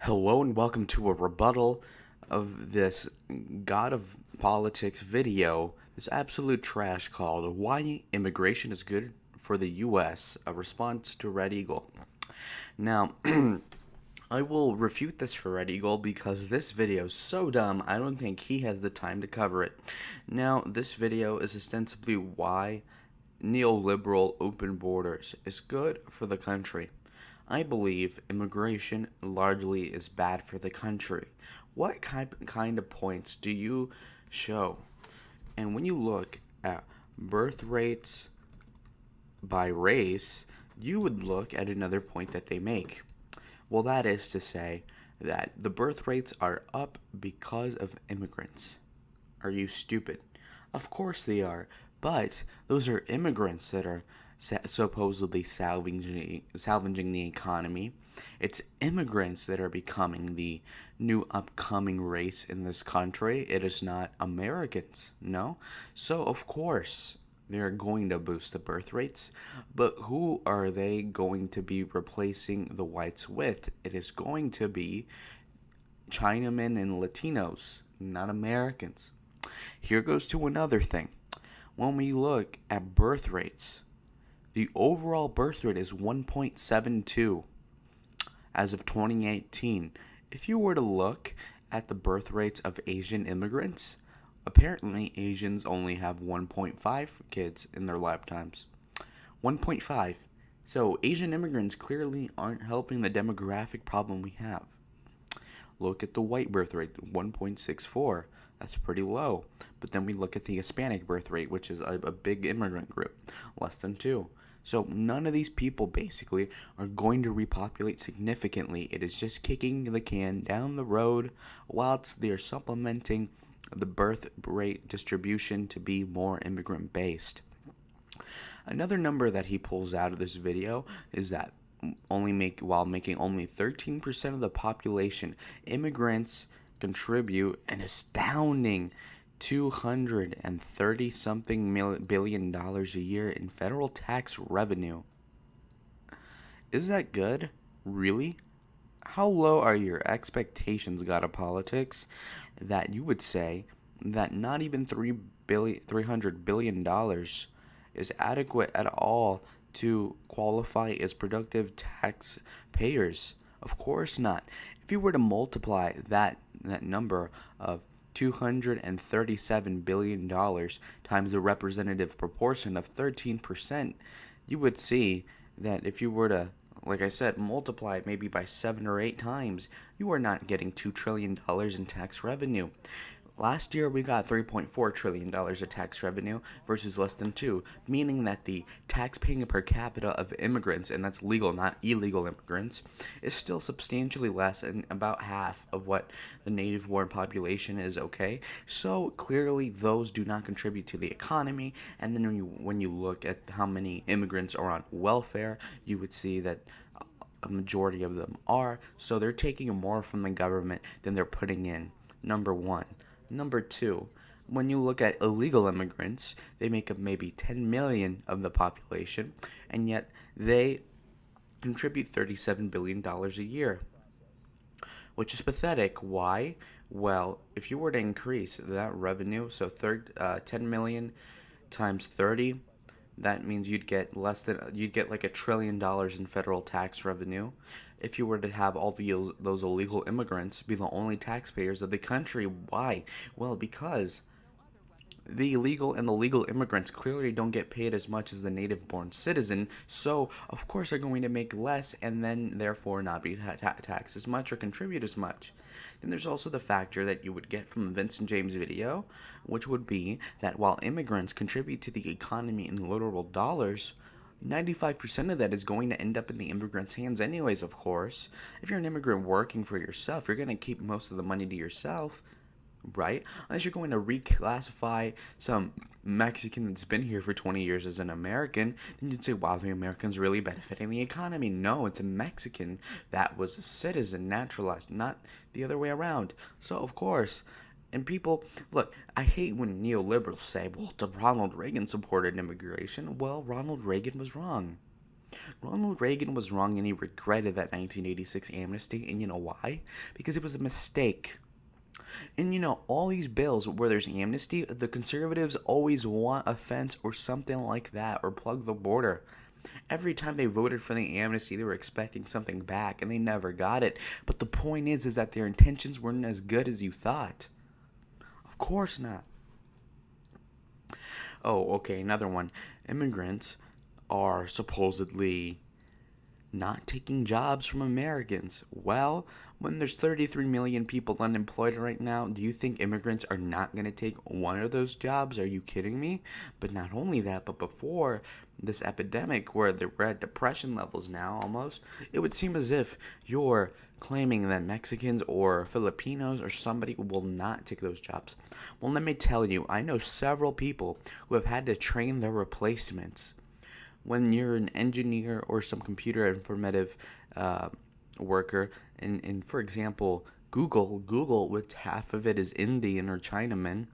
Hello and welcome to a rebuttal of this God of Politics video, this absolute trash called Why Immigration is Good for the US, a response to Red Eagle. Now, I will refute this for Red Eagle because this video is so dumb, I don't think he has the time to cover it. Now, this video is ostensibly why neoliberal open borders is good for the country. I believe immigration largely is bad for the country. What kind of points do you show? And when you look at birth rates by race, you would look at another point that they make. Well, that is to say that the birth rates are up because of immigrants. Are you stupid? Of course they are, but those are immigrants that are supposedly salvaging the economy. It's immigrants that are becoming the new upcoming race in this country. It is not Americans, no? So, of course, they're going to boost the birth rates, but who are they going to be replacing the whites with? It is going to be Chinamen and Latinos, not Americans. Here goes to another thing. When we look at birth rates, the overall birth rate is 1.72 as of 2018. If you were to look at the birth rates of Asian immigrants, apparently Asians only have 1.5 kids in their lifetimes. 1.5. So Asian immigrants clearly aren't helping the demographic problem we have. Look at the white birth rate, 1.64. That's pretty low. But then we look at the Hispanic birth rate, which is a big immigrant group, less than 2. So none of these people basically are going to repopulate significantly. It is just kicking the can down the road whilst they are supplementing the birth rate distribution to be more immigrant based. Another number that he pulls out of this video is that while making only 13% of the population, immigrants contribute an astounding 230 something billion dollars a year in federal tax revenue. Is that good? Really? How low are your expectations, God of Politics, that you would say that not even $300 billion is adequate at all to qualify as productive taxpayers? Of course not. If you were to multiply that number of $237 billion times the representative proportion of 13%, you would see that if you were to, like I said, multiply it maybe by 7 or 8 times, you are not getting $2 trillion in tax revenue. Last year, we got $3.4 trillion of tax revenue versus less than 2, meaning that the tax paying per capita of immigrants, and that's legal, not illegal immigrants, is still substantially less and about half of what the native-born population is, okay? So clearly, those do not contribute to the economy, and then when you look at how many immigrants are on welfare, you would see that a majority of them are, so they're taking more from the government than they're putting in, number one. Number 2, when you look at illegal immigrants, they make up maybe 10 million of the population, and yet they contribute $37 billion a year, which is pathetic. Why? Well, if you were to increase that revenue, so 10 million times 30, that means you'd get like $1 trillion in federal tax revenue if you were to have all those illegal immigrants be the only taxpayers of the country. Why? Well, because the illegal and the legal immigrants clearly don't get paid as much as the native-born citizen, so of course they're going to make less and then therefore not be taxed as much or contribute as much. Then there's also the factor that you would get from Vincent James' video, which would be that while immigrants contribute to the economy in literal dollars, 95% of that is going to end up in the immigrant's hands anyways, of course. If you're an immigrant working for yourself, you're going to keep most of the money to yourself, right? Unless you're going to reclassify some Mexican that's been here for 20 years as an American, then you'd say, wow, the American's really benefiting the economy. No, it's a Mexican that was a citizen, naturalized, not the other way around. So, of course, and people, look, I hate when neoliberals say, well, Ronald Reagan supported immigration. Well, Ronald Reagan was wrong. Ronald Reagan was wrong and he regretted that 1986 amnesty, and you know why? Because it was a mistake. And all these bills where there's amnesty, the conservatives always want a fence or something like that, or plug the border. Every time they voted for the amnesty, they were expecting something back, and they never got it. But the point is that their intentions weren't as good as you thought. Of course not. Oh, okay, another one. Immigrants are supposedly not taking jobs from Americans. Well, when there's 33 million people unemployed right now, do you think immigrants are not going to take one of those jobs? Are you kidding me? But not only that, but before this epidemic where we're at depression levels now almost, it would seem as if you're claiming that Mexicans or Filipinos or somebody will not take those jobs. Well, let me tell you, I know several people who have had to train their replacements. When you're an engineer or some computer informative worker, and for example, Google, with half of it is Indian or Chinaman,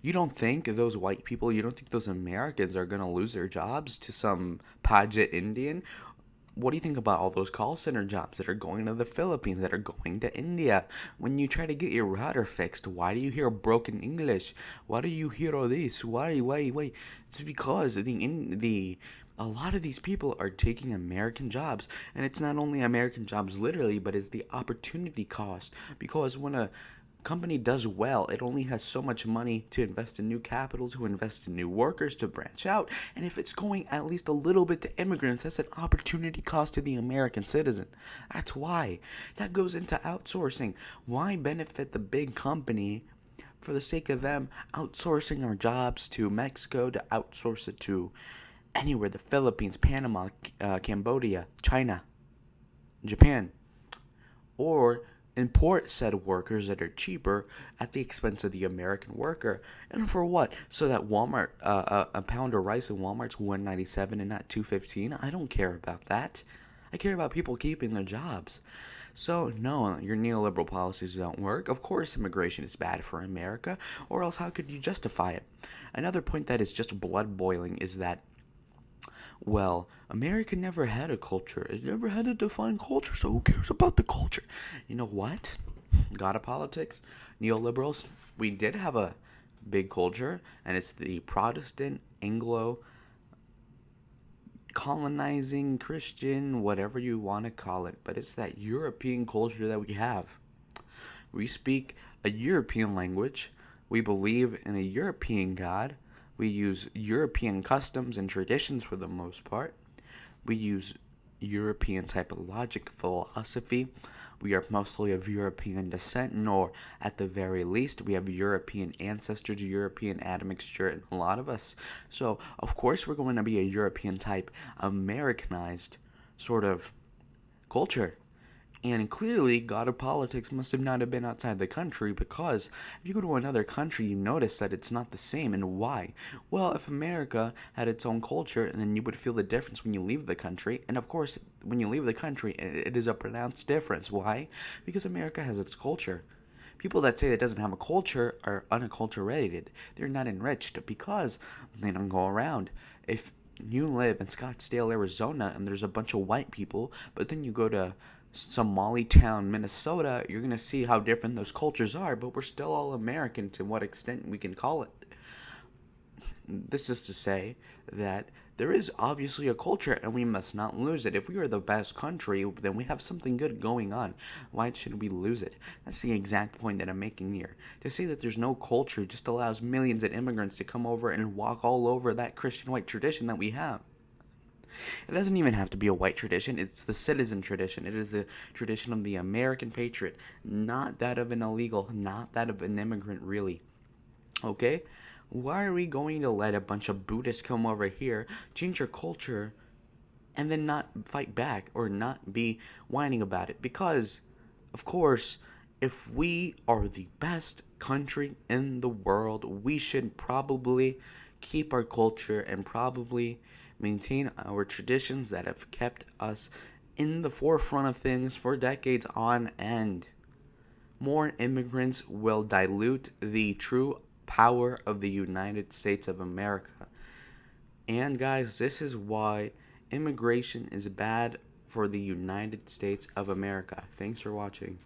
you don't think those white people, you don't think those Americans are going to lose their jobs to some Paja Indian? What do you think about all those call center jobs that are going to the Philippines, that are going to India? When you try to get your router fixed, why do you hear broken English? Why do you hear all this? Why? It's because a lot of these people are taking American jobs, and it's not only American jobs literally, but it's the opportunity cost. Because when a company does well, it only has so much money to invest in new capital, to invest in new workers, to branch out. And if it's going at least a little bit to immigrants, that's an opportunity cost to the American citizen. That's why. That goes into outsourcing. Why benefit the big company for the sake of them outsourcing our jobs to Mexico, to outsource it to anywhere, the Philippines, Panama, Cambodia, China, Japan, or import said workers that are cheaper at the expense of the American worker. And for what? So that Walmart, a pound of rice in Walmart's $1.97 and not $2.15? I don't care about that. I care about people keeping their jobs. So, no, your neoliberal policies don't work. Of course, immigration is bad for America, or else how could you justify it? Another point that is just blood boiling is that, well, America never had a culture. It never had a defined culture, so who cares about the culture? You know what? God of politics, neoliberals, we did have a big culture, and it's the Protestant, Anglo, colonizing, Christian, whatever you want to call it, but it's that European culture that we have. We speak a European language. We believe in a European God. We use European customs and traditions for the most part. We use European type of logic, philosophy. We are mostly of European descent, or at the very least, we have European ancestors, European admixture in a lot of us. So, of course, we're going to be a European type, Americanized sort of culture. And clearly, God of politics must have not have been outside the country, because if you go to another country, you notice that it's not the same. And why? Well, if America had its own culture, then you would feel the difference when you leave the country. And of course, when you leave the country, it is a pronounced difference. Why? Because America has its culture. People that say it doesn't have a culture are unacculturated. They're not enriched because they don't go around. If you live in Scottsdale, Arizona, and there's a bunch of white people, but then you go to Somali town, Minnesota, you're going to see how different those cultures are, but we're still all American to what extent we can call it. This is to say that there is obviously a culture and we must not lose it. If we are the best country, then we have something good going on. Why should we lose it? That's the exact point that I'm making here. To say that there's no culture just allows millions of immigrants to come over and walk all over that Christian white tradition that we have. It doesn't even have to be a white tradition. It's the citizen tradition. It is the tradition of the American patriot, not that of an illegal, not that of an immigrant, really. Okay? Why are we going to let a bunch of Buddhists come over here, change our culture, and then not fight back or not be whining about it? Because, of course, if we are the best country in the world, we should probably keep our culture and probably maintain our traditions that have kept us in the forefront of things for decades on end. More immigrants will dilute the true power of the United States of America. And guys, this is why Immigration is bad for the United States of America. Thanks for watching.